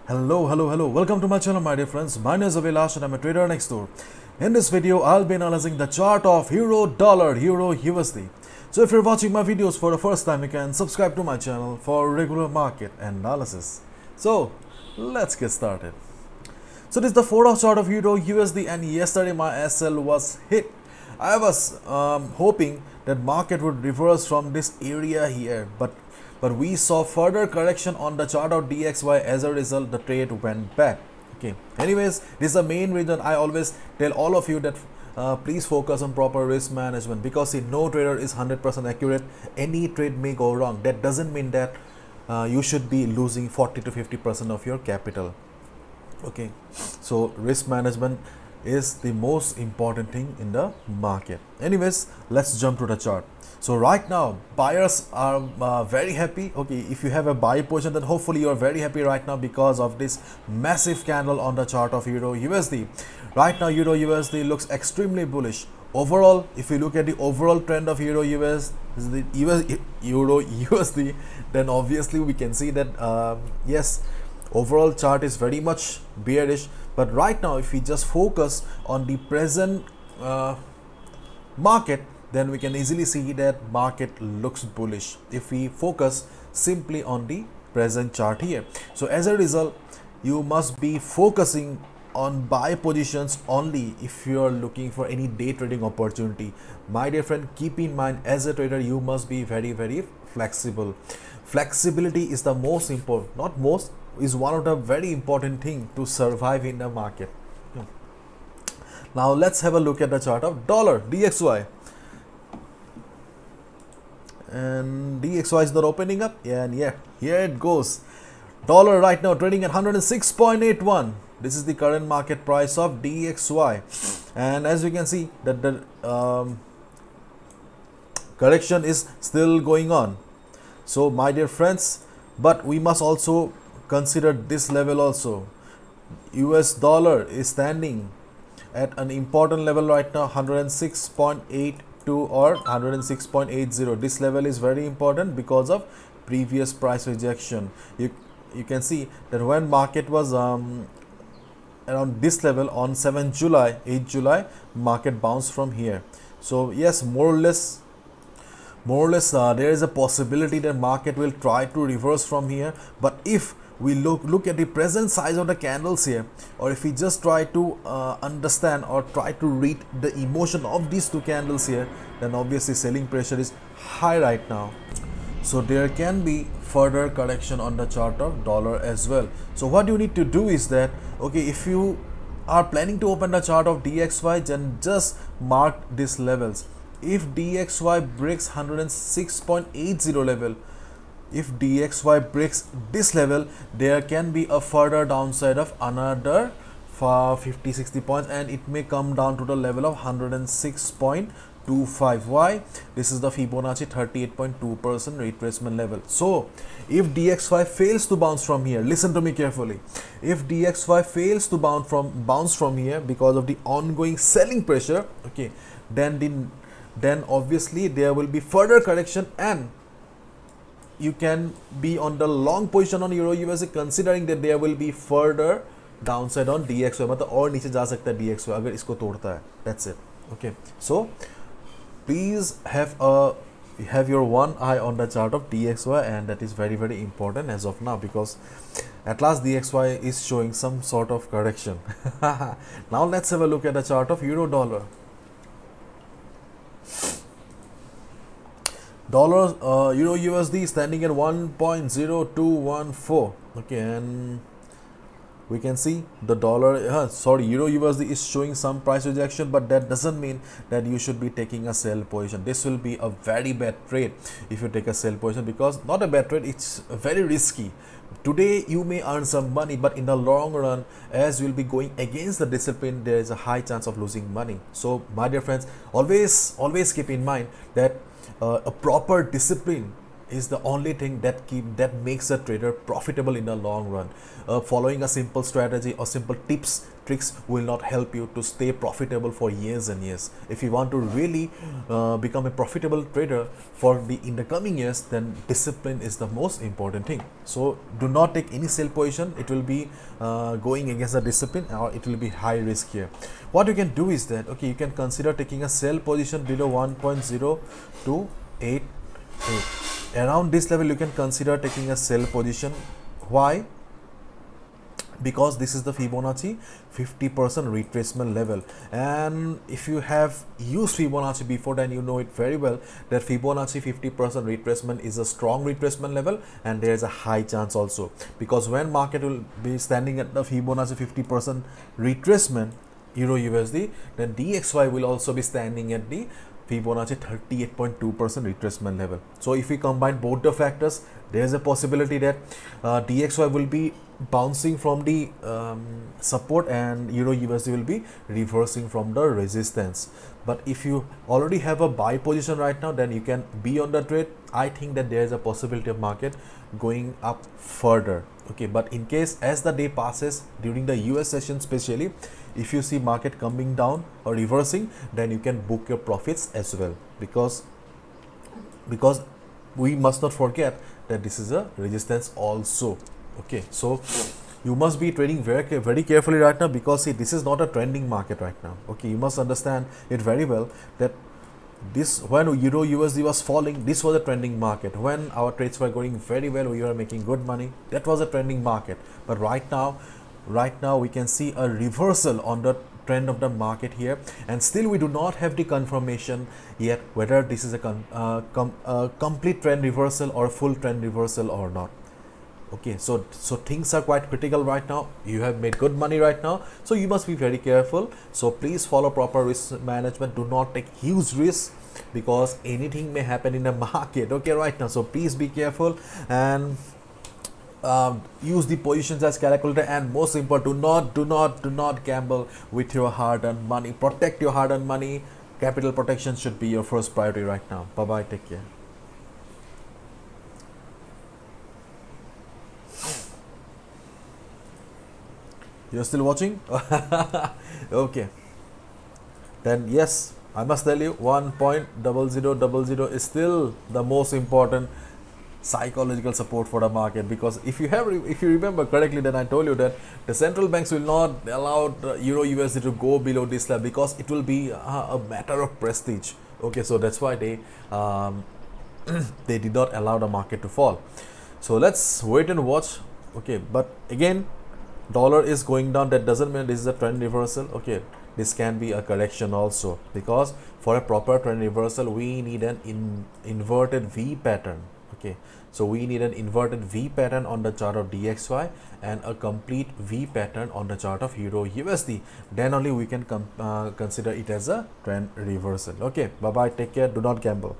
Hello. Welcome to my channel, my dear friends. My name is Avilash and I'm a trader next door. In this video, I'll be analyzing the chart of Euro Dollar, Euro USD. So if you're watching my videos for the first time, you can subscribe to my channel for regular market analysis. So let's get started. So this is the 4-hour chart of Euro USD, and yesterday my SL was hit. I was hoping that market would reverse from this area here, but we saw further correction on the chart of DXY. As a result, the trade went back. Okay, anyways, this is the main reason I always tell all of you that please focus on proper risk management, because see, no trader is 100% accurate. Any trade may go wrong. That doesn't mean that you should be losing 40 to 50% of your capital. Okay, so risk management is the most important thing in the market. Anyways, let's jump to the chart. So right now buyers are very happy. Okay, if you have a buy position, then hopefully you are very happy right now because of this massive candle on the chart of Euro USD. Right now Euro USD looks extremely bullish. Overall, if you look at the overall trend of Euro USD, then obviously we can see that yes, overall chart is very much bearish. But right now, if we just focus on the present market, then we can easily see that market looks bullish if we focus simply on the present chart here. So as a result, you must be focusing on buy positions only if you are looking for any day trading opportunity. My dear friend, keep in mind, as a trader you must be very flexible. Flexibility is the most important, not most, is one of the very important thing to survive in the market. Now let's have a look at the chart of dollar DXY. And DXY is not opening up, and yeah, here it goes. Dollar right now trading at 106.81. This is the current market price of DXY, and as you can see that the correction is still going on. So my dear friends, but we must also consider this level also. US dollar is standing at an important level right now, 106.82 or 106.80. This level is very important because of previous price rejection. You can see that when market was around this level on 8 July, market bounced from here. So yes, more or less there is a possibility that market will try to reverse from here. But if we look at the present size of the candles here, or if we just try to understand or try to read the emotion of these two candles here, then obviously selling pressure is high right now. So there can be further correction on the chart of dollar as well. So what you need to do is that, okay, if you are planning to open the chart of DXY, then just mark these levels. If DXY breaks 106.80 level, if DXY breaks this level, there can be a further downside of another 50-60 points, and it may come down to the level of 106.25. Why? This is the Fibonacci 38.2% retracement level. So if DXY fails to bounce from here, listen to me carefully, if DXY fails to bounce from here because of the ongoing selling pressure, okay, then obviously there will be further correction, and you can be on the long position on Euro USD, considering that there will be further downside on DXY. मतलब और नीचे जा सकता है DXY अगर इसको तोड़ता है. That's it. Okay. So please have your one eye on the chart of DXY, and that is very important as of now, because at last DXY is showing some sort of correction. Now let's have a look at the chart of Euro Dollar. Euro USD standing at 1.0214. okay, and we can see the dollar Euro USD is showing some price rejection, but that doesn't mean that you should be taking a sell position. This will be a very bad trade if you take a sell position, because not a bad trade, it's very risky. Today you may earn some money, but in the long run, as you will be going against the discipline, there is a high chance of losing money. So my dear friends, always keep in mind that a proper discipline is the only thing that makes a trader profitable in the long run. Following a simple strategy or simple tricks will not help you to stay profitable for years and years. If you want to really become a profitable trader in the coming years, then discipline is the most important thing. So do not take any sell position. It will be going against the discipline, or it will be high risk here. What you can do is that, okay, you can consider taking a sell position below 1.0288. Around this level you can consider taking a sell position. Why? Because this is the Fibonacci 50% retracement level, and if you have used Fibonacci before, then you know it very well that Fibonacci 50% retracement is a strong retracement level, and there is a high chance also, because when market will be standing at the Fibonacci 50% retracement Euro USD, then DXY will also be standing at the Fibonacci 38.2% retracement level. So if we combine both the factors, there is a possibility that DXY will be bouncing from the support, and Euro USD will be reversing from the resistance. But if you already have a buy position right now, then you can be on the trade. I think that there is a possibility of market going up further. Okay, but in case as the day passes during the US session, especially if you see market coming down or reversing, then you can book your profits as well, because we must not forget that this is a resistance also. Okay, so you must be trading very carefully right now, because see, this is not a trending market right now. Okay, you must understand it very well that this, when Euro USD was falling, this was a trending market. When our trades were going very well, we were making good money, that was a trending market. But right now we can see a reversal on the trend of the market here, and still we do not have the confirmation yet whether this is a complete trend reversal or full trend reversal or not. Okay, so things are quite critical right now. You have made good money right now, so you must be very careful. So please follow proper risk management. Do not take huge risks, because anything may happen in the market. Okay, right now, so please be careful and use the positions as calculator, and most important, do not gamble with your hard-earned money. Protect your hard-earned money. Capital protection should be your first priority right now. Bye bye, take care. You're still watching? Okay, then yes, I must tell you 1.0000 is still the most important psychological support for the market, because if you remember correctly, then I told you that the central banks will not allow the Euro USD to go below this level, because it will be a matter of prestige. Okay, so that's why they they did not allow the market to fall. So let's wait and watch. Okay, but again, dollar is going down. That doesn't mean this is a trend reversal. Okay, this can be a correction also, because for a proper trend reversal we need an inverted V pattern. Okay, so we need an inverted V pattern on the chart of DXY and a complete V pattern on the chart of Euro USD. Then only we can consider it as a trend reversal. Okay, bye bye, take care, do not gamble.